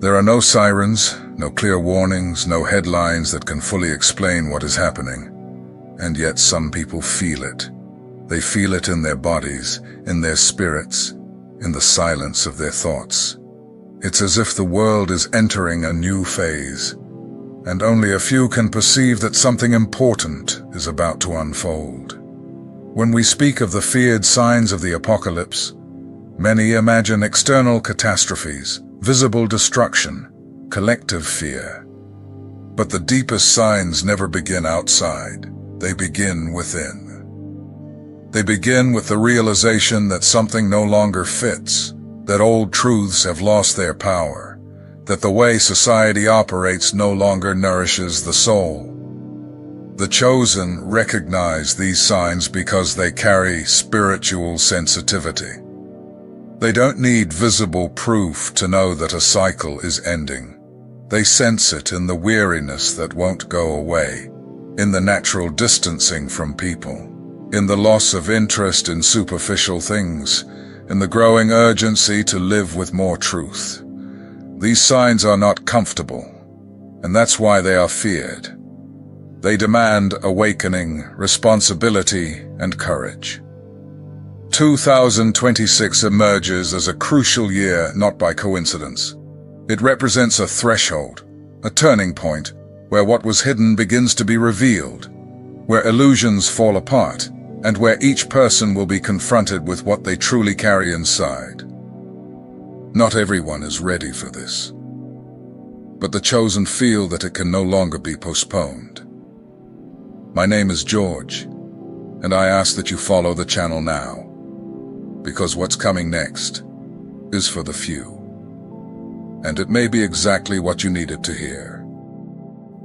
There are no sirens, no clear warnings, no headlines that can fully explain what is happening. And yet some people feel it. They feel it in their bodies, in their spirits, in the silence of their thoughts. It's as if the world is entering a new phase, and only a few can perceive that something important is about to unfold. When we speak of the feared signs of the apocalypse, many imagine external catastrophes, visible destruction, collective fear. But the deepest signs never begin outside. They begin within. They begin with the realization that something no longer fits, that old truths have lost their power, that the way society operates no longer nourishes the soul. The chosen recognize these signs because they carry spiritual sensitivity. They don't need visible proof to know that a cycle is ending. They sense it in the weariness that won't go away, in the natural distancing from people, in the loss of interest in superficial things, in the growing urgency to live with more truth. These signs are not comfortable, and that's why they are feared. They demand awakening, responsibility, and courage. 2026 emerges as a crucial year not by coincidence. It represents a threshold, a turning point, where what was hidden begins to be revealed, where illusions fall apart, and where each person will be confronted with what they truly carry inside. Not everyone is ready for this, but the chosen feel that it can no longer be postponed. My name is George, and I ask that you follow the channel now, because what's coming next is for the few. And it may be exactly what you needed to hear.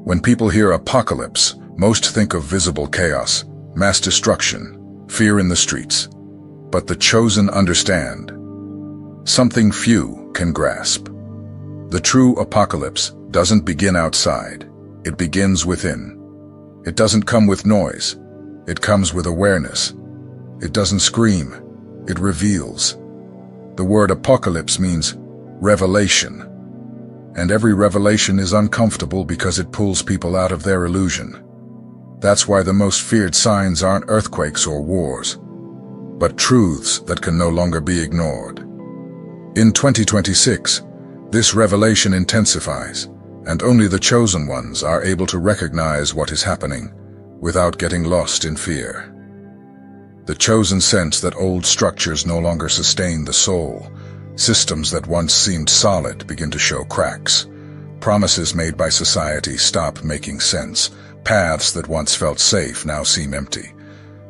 When people hear apocalypse, most think of visible chaos, mass destruction, fear in the streets. But the chosen understand something few can grasp. The true apocalypse doesn't begin outside. It begins within. It doesn't come with noise. It comes with awareness. It doesn't scream. It reveals. The word apocalypse means revelation. And every revelation is uncomfortable because it pulls people out of their illusion. That's why the most feared signs aren't earthquakes or wars, but truths that can no longer be ignored. In 2026, this revelation intensifies, and only the chosen ones are able to recognize what is happening without getting lost in fear. The chosen sense that old structures no longer sustain the soul. Systems that once seemed solid begin to show cracks. Promises made by society stop making sense. Paths that once felt safe now seem empty.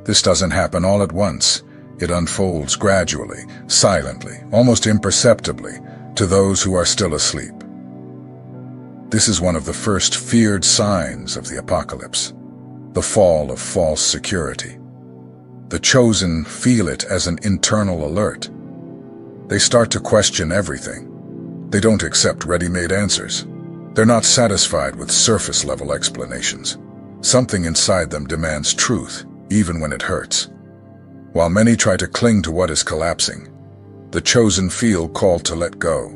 This doesn't happen all at once. It unfolds gradually, silently, almost imperceptibly, to those who are still asleep. This is one of the first feared signs of the apocalypse, the fall of false security. The chosen feel it as an internal alert. They start to question everything. They don't accept ready-made answers. They're not satisfied with surface-level explanations. Something inside them demands truth, even when it hurts. While many try to cling to what is collapsing, the chosen feel called to let go,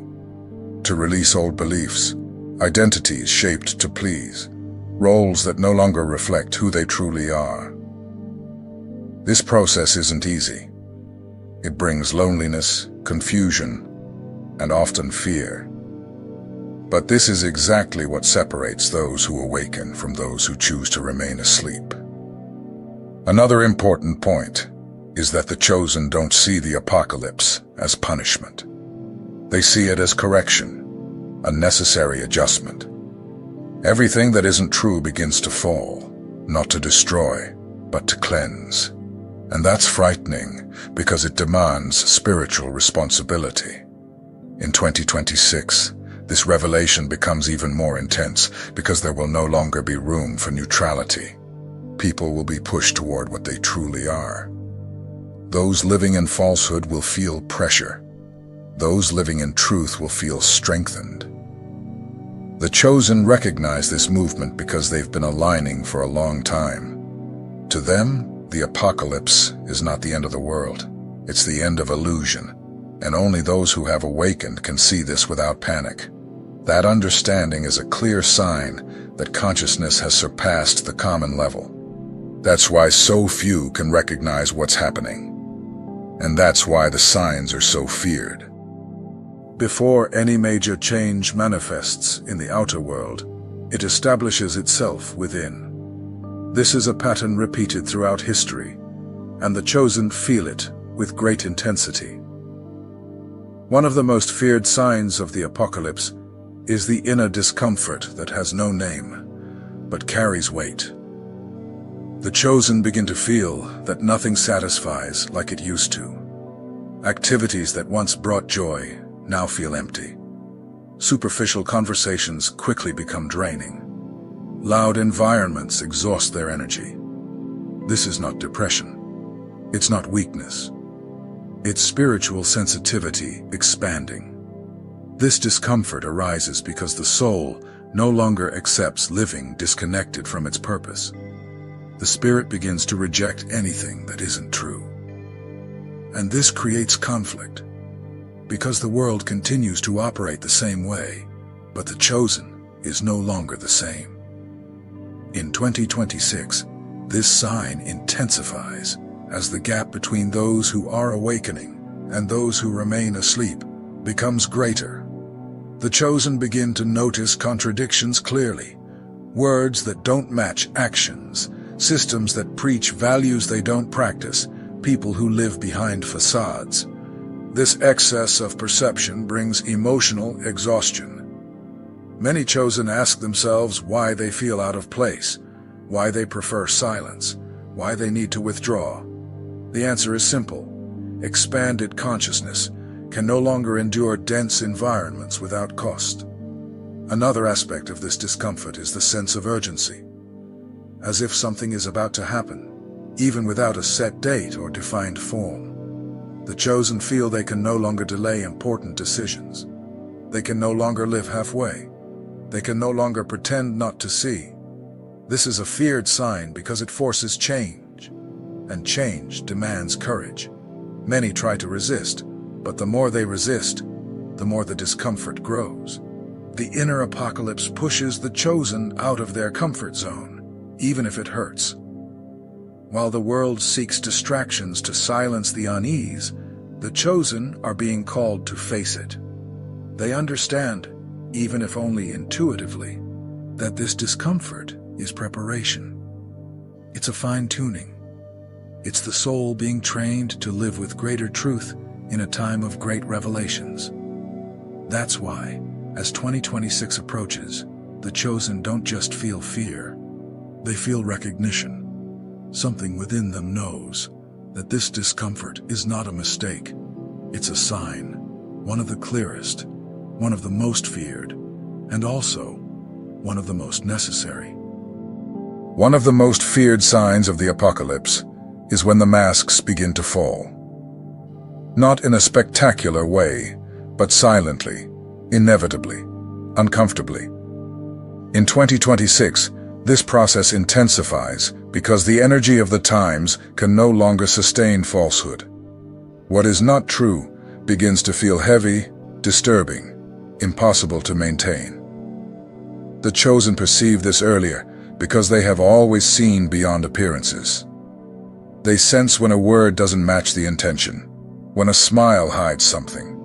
to release old beliefs, identities shaped to please, roles that no longer reflect who they truly are. This process isn't easy. It brings loneliness, confusion, and often fear. But this is exactly what separates those who awaken from those who choose to remain asleep. Another important point is that the chosen don't see the apocalypse as punishment. They see it as correction, a necessary adjustment. Everything that isn't true begins to fall, not to destroy, but to cleanse. And that's frightening because it demands spiritual responsibility. In 2026, this revelation becomes even more intense because there will no longer be room for neutrality. People will be pushed toward what they truly are. Those living in falsehood will feel pressure. Those living in truth will feel strengthened. The chosen recognize this movement because they've been aligning for a long time. To them, the apocalypse is not the end of the world. It's the end of illusion, and only those who have awakened can see this without panic. That understanding is a clear sign that consciousness has surpassed the common level. That's why so few can recognize what's happening. And that's why the signs are so feared. Before any major change manifests in the outer world, it establishes itself within. This is a pattern repeated throughout history, and the chosen feel it with great intensity. One of the most feared signs of the apocalypse is the inner discomfort that has no name, but carries weight. The chosen begin to feel that nothing satisfies like it used to. Activities that once brought joy now feel empty. Superficial conversations quickly become draining. Loud environments exhaust their energy. This is not depression. It's not weakness. It's spiritual sensitivity expanding. This discomfort arises because the soul no longer accepts living disconnected from its purpose. The spirit begins to reject anything that isn't true. And this creates conflict, because the world continues to operate the same way, but the chosen is no longer the same. In 2026, this sign intensifies as the gap between those who are awakening and those who remain asleep becomes greater. The chosen begin to notice contradictions clearly, words that don't match actions, systems that preach values they don't practice, people who live behind facades. This excess of perception brings emotional exhaustion. Many chosen ask themselves why they feel out of place, why they prefer silence, why they need to withdraw. The answer is simple. Expanded consciousness can no longer endure dense environments without cost. Another aspect of this discomfort is the sense of urgency, as if something is about to happen, even without a set date or defined form. The chosen feel they can no longer delay important decisions. They can no longer live halfway. They can no longer pretend not to see. This is a feared sign because it forces change, and change demands courage. Many try to resist, but the more they resist, the more the discomfort grows. The inner apocalypse pushes the chosen out of their comfort zone, even if it hurts. While the world seeks distractions to silence the unease, the chosen are being called to face it. They understand, even if only intuitively, that this discomfort is preparation. It's a fine-tuning. It's the soul being trained to live with greater truth in a time of great revelations. That's why, as 2026 approaches, the chosen don't just feel fear. They feel recognition. Something within them knows that this discomfort is not a mistake. It's a sign, one of the clearest, one of the most feared, and also one of the most necessary. One of the most feared signs of the apocalypse is when the masks begin to fall. Not in a spectacular way, but silently, inevitably, uncomfortably. In 2026, this process intensifies because the energy of the times can no longer sustain falsehood. What is not true begins to feel heavy, disturbing, impossible to maintain. The chosen perceive this earlier because they have always seen beyond appearances. They sense when a word doesn't match the intention, when a smile hides something,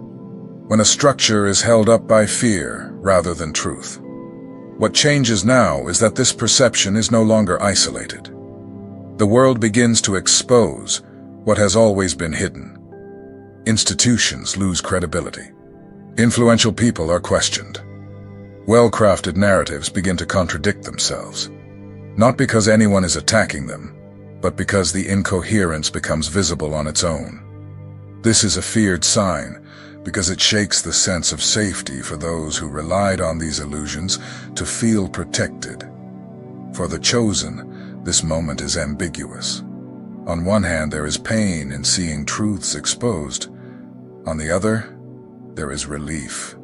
when a structure is held up by fear rather than truth. What changes now is that this perception is no longer isolated. The world begins to expose what has always been hidden. Institutions lose credibility. Influential people are questioned. Well-crafted narratives begin to contradict themselves, not because anyone is attacking them, but because the incoherence becomes visible on its own. This is a feared sign because it shakes the sense of safety for those who relied on these illusions to feel protected. For the chosen, this moment is ambiguous. On one hand, there is pain in seeing truths exposed. On the other, there is relief.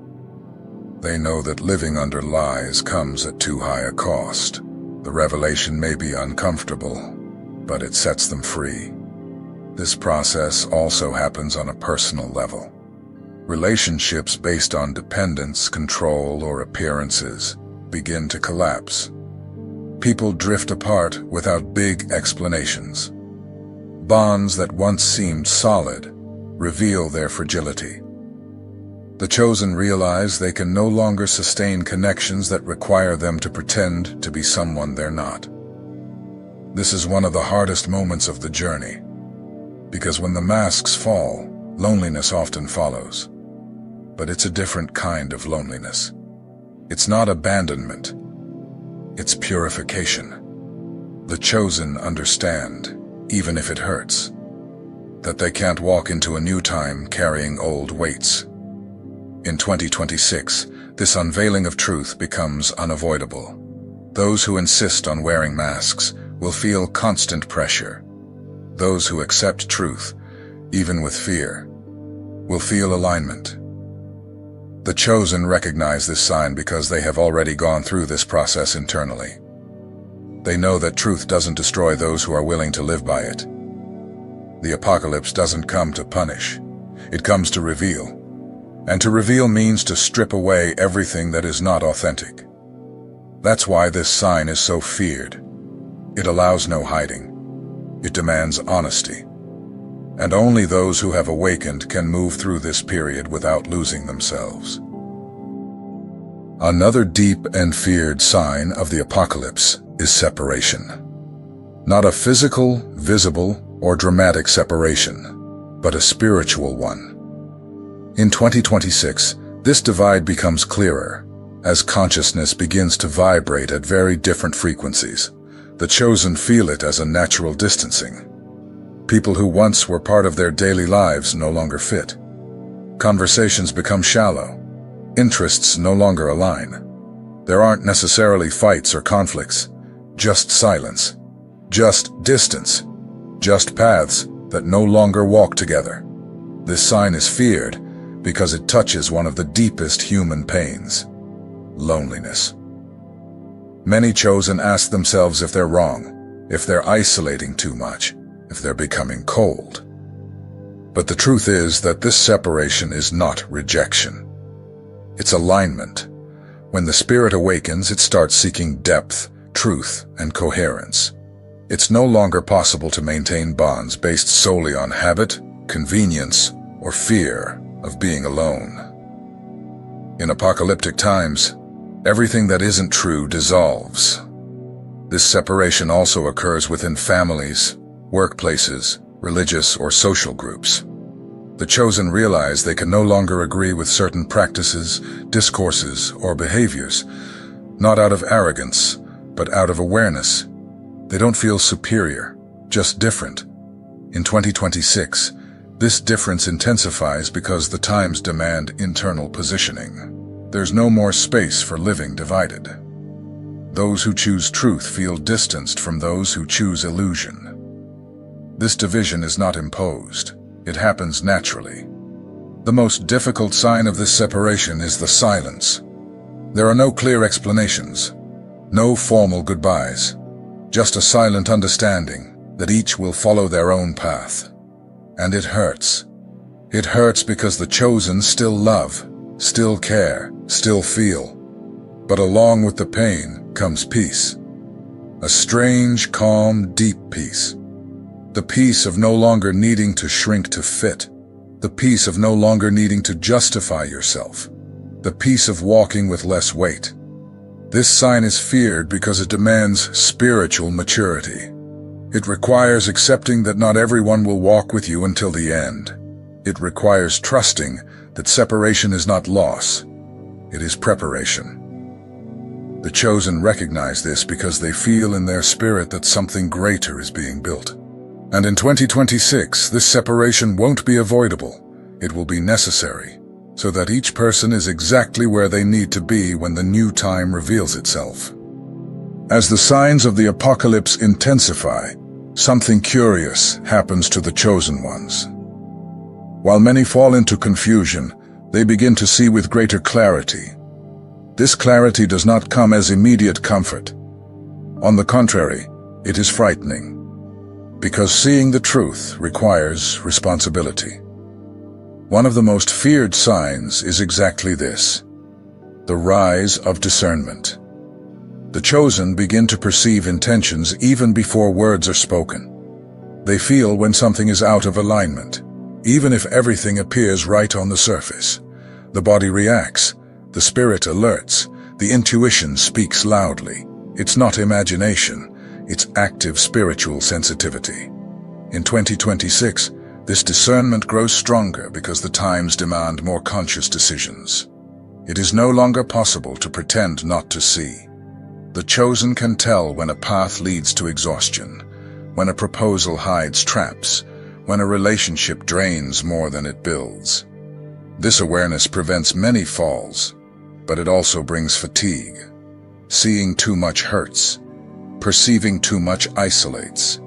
They know that living under lies comes at too high a cost. The revelation may be uncomfortable, but it sets them free. This process also happens on a personal level. Relationships based on dependence, control, or appearances begin to collapse. People drift apart without big explanations. Bonds that once seemed solid reveal their fragility. The chosen realize they can no longer sustain connections that require them to pretend to be someone they're not. This is one of the hardest moments of the journey, because when the masks fall, loneliness often follows. But it's a different kind of loneliness. It's not abandonment. It's purification. The chosen understand, even if it hurts, that they can't walk into a new time carrying old weights. In 2026, this unveiling of truth becomes unavoidable. Those who insist on wearing masks will feel constant pressure. Those who accept truth, even with fear, will feel alignment. The chosen recognize this sign because they have already gone through this process internally. They know that truth doesn't destroy those who are willing to live by it. The apocalypse doesn't come to punish. It comes to reveal. And to reveal means to strip away everything that is not authentic. That's why this sign is so feared. It allows no hiding. It demands honesty. And only those who have awakened can move through this period without losing themselves. Another deep and feared sign of the apocalypse is separation. Not a physical, visible, or dramatic separation, but a spiritual one. In 2026, this divide becomes clearer as consciousness begins to vibrate at very different frequencies. The chosen feel it as a natural distancing. People who once were part of their daily lives no longer fit. Conversations become shallow. Interests no longer align. There aren't necessarily fights or conflicts, just silence, just distance, just paths that no longer walk together. This sign is feared because it touches one of the deepest human pains: loneliness. Many chosen ask themselves if they're wrong, if they're isolating too much, if they're becoming cold. But the truth is that this separation is not rejection. It's alignment. When the spirit awakens, it starts seeking depth, truth, and coherence. It's no longer possible to maintain bonds based solely on habit, convenience, or fear of being alone. In apocalyptic times, everything that isn't true dissolves. This separation also occurs within families, workplaces, religious or social groups. The chosen realize they can no longer agree with certain practices, discourses, or behaviors, not out of arrogance, but out of awareness. They don't feel superior, just different. In 2026, this difference intensifies because the times demand internal positioning. There's no more space for living divided. Those who choose truth feel distanced from those who choose illusion. This division is not imposed. It happens naturally. The most difficult sign of this separation is the silence. There are no clear explanations, no formal goodbyes, just a silent understanding that each will follow their own path. And it hurts. It hurts because the chosen still love, still care, still feel. But along with the pain comes peace. A strange, calm, deep peace. The peace of no longer needing to shrink to fit. The peace of no longer needing to justify yourself. The peace of walking with less weight. This sign is feared because it demands spiritual maturity. It requires accepting that not everyone will walk with you until the end. It requires trusting that separation is not loss. It is preparation. The chosen recognize this because they feel in their spirit that something greater is being built. And in 2026, this separation won't be avoidable. It will be necessary, so that each person is exactly where they need to be when the new time reveals itself. As the signs of the apocalypse intensify, something curious happens to the chosen ones. While many fall into confusion, they begin to see with greater clarity. This clarity does not come as immediate comfort. On the contrary, it is frightening. Because seeing the truth requires responsibility. One of the most feared signs is exactly this: the rise of discernment. The chosen begin to perceive intentions even before words are spoken. They feel when something is out of alignment, even if everything appears right on the surface. The body reacts, the spirit alerts, the intuition speaks loudly. It's not imagination, it's active spiritual sensitivity. In 2026, this discernment grows stronger because the times demand more conscious decisions. It is no longer possible to pretend not to see. The chosen can tell when a path leads to exhaustion, when a proposal hides traps, when a relationship drains more than it builds. This awareness prevents many falls, but it also brings fatigue. Seeing too much hurts. Perceiving too much isolates.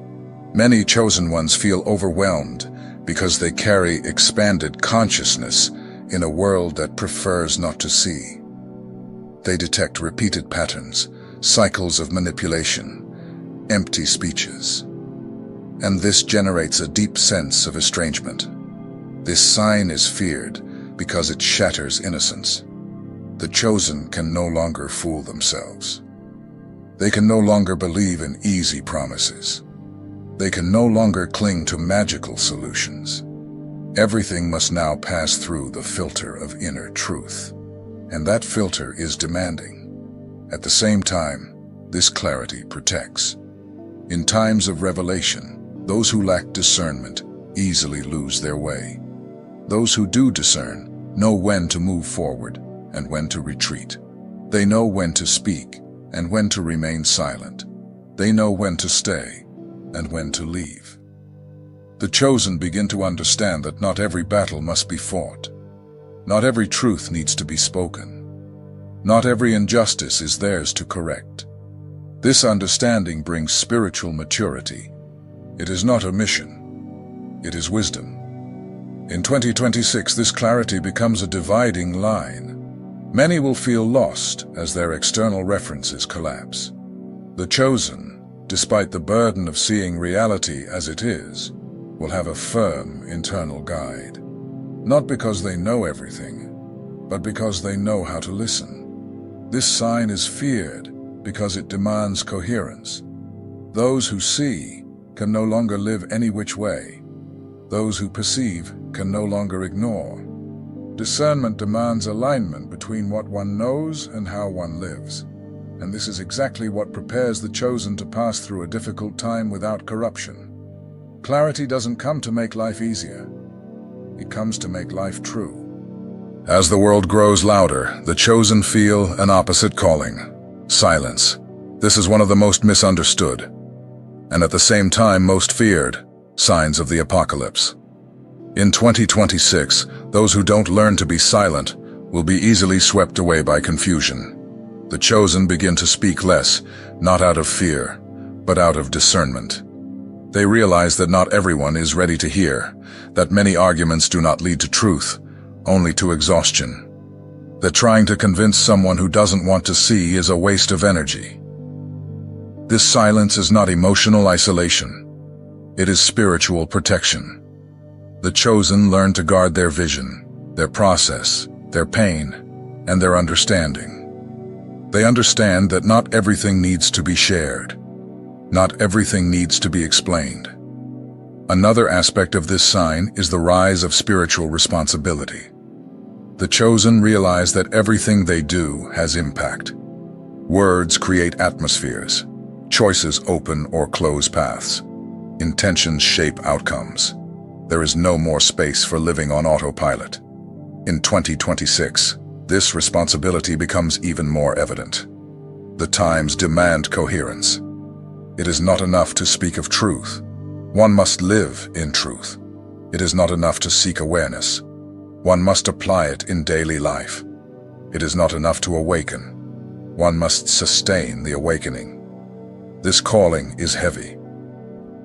Many chosen ones feel overwhelmed because they carry expanded consciousness in a world that prefers not to see. They detect repeated patterns, cycles of manipulation, empty speeches. And this generates a deep sense of estrangement. This sign is feared because it shatters innocence. The chosen can no longer fool themselves. They can no longer believe in easy promises. They can no longer cling to magical solutions. Everything must now pass through the filter of inner truth. And that filter is demanding. At the same time, this clarity protects. In times of revelation, those who lack discernment easily lose their way. Those who do discern know when to move forward and when to retreat. They know when to speak and when to remain silent. They know when to stay and when to leave. The chosen begin to understand that not every battle must be fought. Not every truth needs to be spoken. Not every injustice is theirs to correct. This understanding brings spiritual maturity. It is not omission. It is wisdom. In 2026, this clarity becomes a dividing line. Many will feel lost as their external references collapse. The chosen, despite the burden of seeing reality as it is, will have a firm internal guide. Not because they know everything, but because they know how to listen. This sign is feared because it demands coherence. Those who see can no longer live any which way. Those who perceive can no longer ignore. Discernment demands alignment between what one knows and how one lives. And this is exactly what prepares the chosen to pass through a difficult time without corruption. Clarity doesn't come to make life easier. It comes to make life true. As the world grows louder, the chosen feel an opposite calling: silence. This is one of the most misunderstood, and at the same time most feared, signs of the apocalypse. In 2026, those who don't learn to be silent will be easily swept away by confusion. The chosen begin to speak less, not out of fear, but out of discernment. They realize that not everyone is ready to hear, that many arguments do not lead to truth, only to exhaustion. That trying to convince someone who doesn't want to see is a waste of energy. This silence is not emotional isolation. It is spiritual protection. The chosen learn to guard their vision, their process, their pain, and their understanding. They understand that not everything needs to be shared. Not everything needs to be explained. Another aspect of this sign is the rise of spiritual responsibility. The chosen realize that everything they do has impact. Words create atmospheres. Choices open or close paths. Intentions shape outcomes. There is no more space for living on autopilot. In 2026, this responsibility becomes even more evident. The times demand coherence. It is not enough to speak of truth. One must live in truth. It is not enough to seek awareness. One must apply it in daily life. It is not enough to awaken. One must sustain the awakening. This calling is heavy.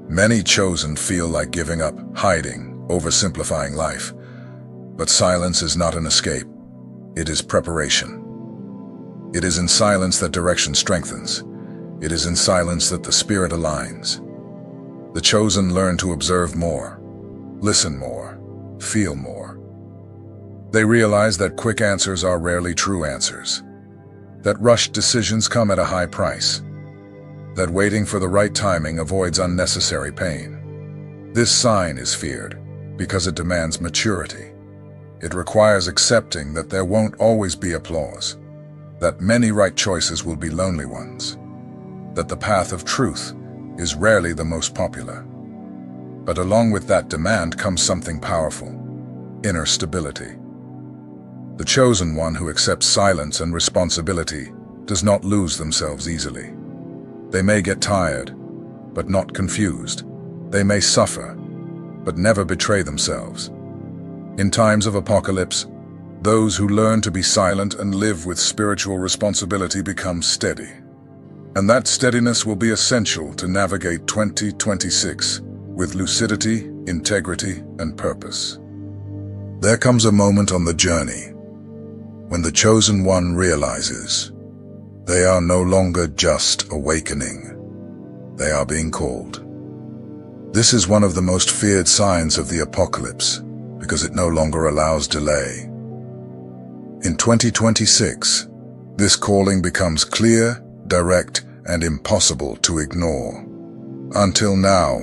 Many chosen feel like giving up, hiding, oversimplifying life. But silence is not an escape. It is preparation. It is in silence that direction strengthens. It is in silence that the spirit aligns. The chosen learn to observe more, listen more, feel more, They realize that quick answers are rarely true answers, that rushed decisions come at a high price, that waiting for the right timing avoids unnecessary pain. This sign is feared because it demands maturity. It requires accepting that there won't always be applause, that many right choices will be lonely ones, that the path of truth is rarely the most popular. But along with that demand comes something powerful: inner stability. The chosen one who accepts silence and responsibility does not lose themselves easily. They may get tired, but not confused. They may suffer, but never betray themselves. In times of apocalypse, those who learn to be silent and live with spiritual responsibility become steady. And that steadiness will be essential to navigate 2026 with lucidity, integrity, and purpose. There comes a moment on the journey when the chosen one realizes they are no longer just awakening. They are being called. This is one of the most feared signs of the apocalypse because it no longer allows delay. In 2026, this calling becomes clear, direct, and impossible to ignore. Until now,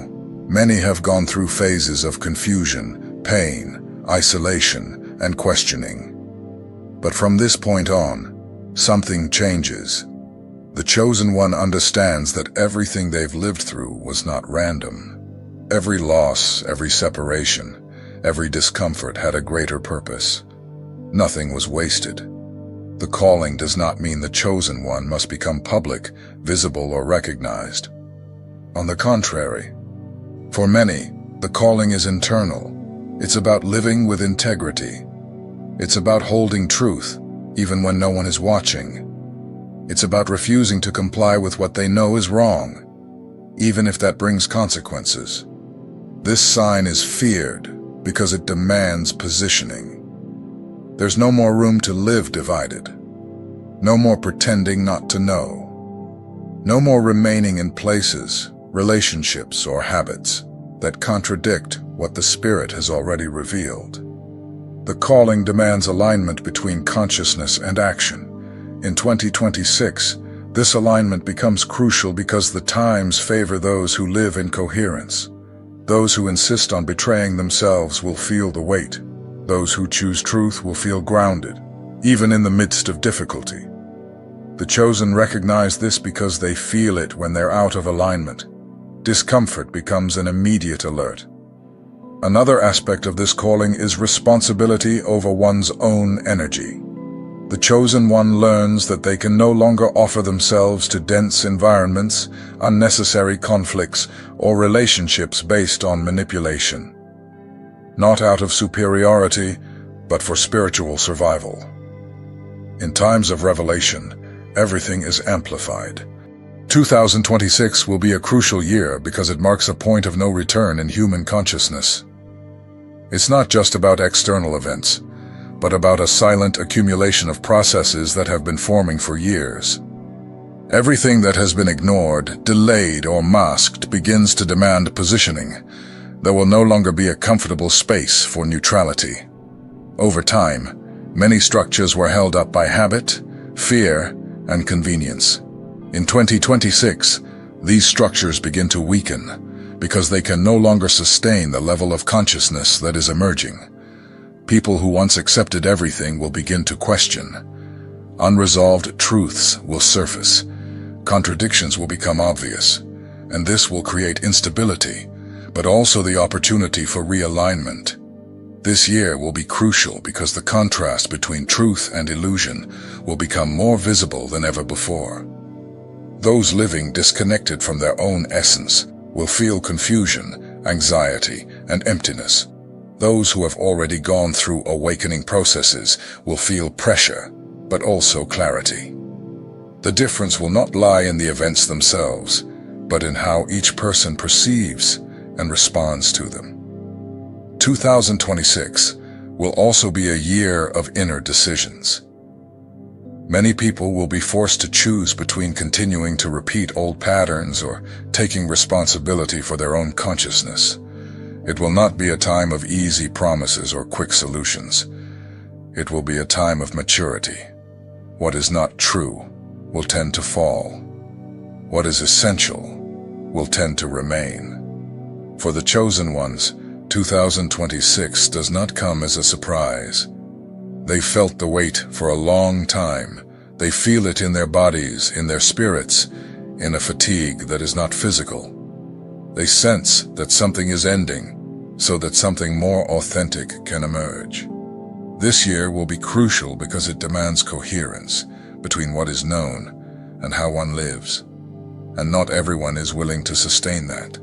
many have gone through phases of confusion, pain, isolation, and questioning. But from this point on, something changes. The chosen one understands that everything they've lived through was not random. Every loss, every separation, every discomfort had a greater purpose. Nothing was wasted. The calling does not mean the chosen one must become public, visible, or recognized. On the contrary, for many, the calling is internal. It's about living with integrity. It's about holding truth, even when no one is watching. It's about refusing to comply with what they know is wrong, even if that brings consequences. This sign is feared because it demands positioning. There's no more room to live divided. No more pretending not to know. No more remaining in places, relationships, or habits that contradict what the Spirit has already revealed. The calling demands alignment between consciousness and action. In 2026, this alignment becomes crucial because the times favor those who live in coherence. Those who insist on betraying themselves will feel the weight. Those who choose truth will feel grounded, even in the midst of difficulty. The chosen recognize this because they feel it when they're out of alignment. Discomfort becomes an immediate alert. Another aspect of this calling is responsibility over one's own energy. The chosen one learns that they can no longer offer themselves to dense environments, unnecessary conflicts, or relationships based on manipulation. Not out of superiority, but for spiritual survival. In times of revelation, everything is amplified. 2026 will be a crucial year because it marks a point of no return in human consciousness. It's not just about external events, but about a silent accumulation of processes that have been forming for years. Everything that has been ignored, delayed, or masked begins to demand positioning. There will no longer be a comfortable space for neutrality. Over time, many structures were held up by habit, fear, and convenience. In 2026, these structures begin to weaken because they can no longer sustain the level of consciousness that is emerging. People who once accepted everything will begin to question. Unresolved truths will surface. Contradictions will become obvious, and this will create instability, but also the opportunity for realignment. This year will be crucial because the contrast between truth and illusion will become more visible than ever before. Those living disconnected from their own essence will feel confusion, anxiety, and emptiness. Those who have already gone through awakening processes will feel pressure, but also clarity. The difference will not lie in the events themselves, but in how each person perceives and responds to them. 2026 will also be a year of inner decisions. Many people will be forced to choose between continuing to repeat old patterns or taking responsibility for their own consciousness. It will not be a time of easy promises or quick solutions. It will be a time of maturity. What is not true will tend to fall. What is essential will tend to remain. For the chosen ones, 2026 does not come as a surprise. They felt the weight for a long time. They feel it in their bodies, in their spirits, in a fatigue that is not physical. They sense that something is ending, so that something more authentic can emerge. This year will be crucial because it demands coherence between what is known and how one lives. And not everyone is willing to sustain that.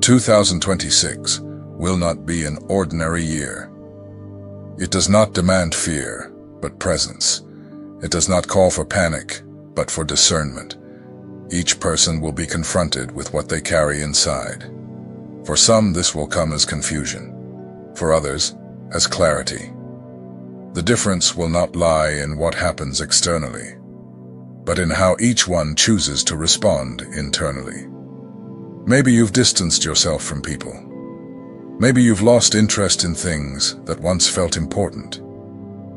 2026 will not be an ordinary year. It does not demand fear, but presence. It does not call for panic, but for discernment. Each person will be confronted with what they carry inside. For some, this will come as confusion. For others, as clarity. The difference will not lie in what happens externally, but in how each one chooses to respond internally. Maybe you've distanced yourself from people. Maybe you've lost interest in things that once felt important.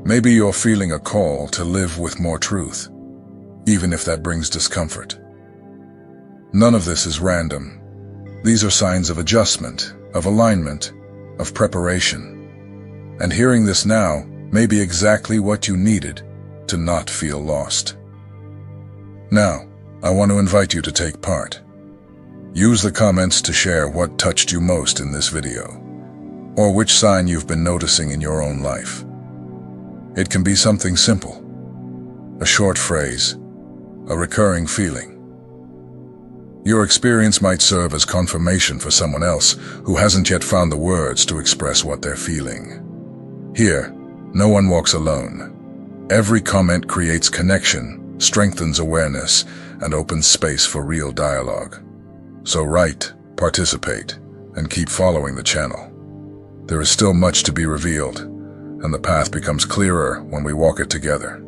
Maybe you're feeling a call to live with more truth, even if that brings discomfort. None of this is random. These are signs of adjustment, of alignment, of preparation. And hearing this now may be exactly what you needed to not feel lost. Now, I want to invite you to take part. Use the comments to share what touched you most in this video, or which sign you've been noticing in your own life. It can be something simple, a short phrase, a recurring feeling. Your experience might serve as confirmation for someone else who hasn't yet found the words to express what they're feeling. Here, no one walks alone. Every comment creates connection, strengthens awareness, and opens space for real dialogue. So write, participate, and keep following the channel. There is still much to be revealed, and the path becomes clearer when we walk it together.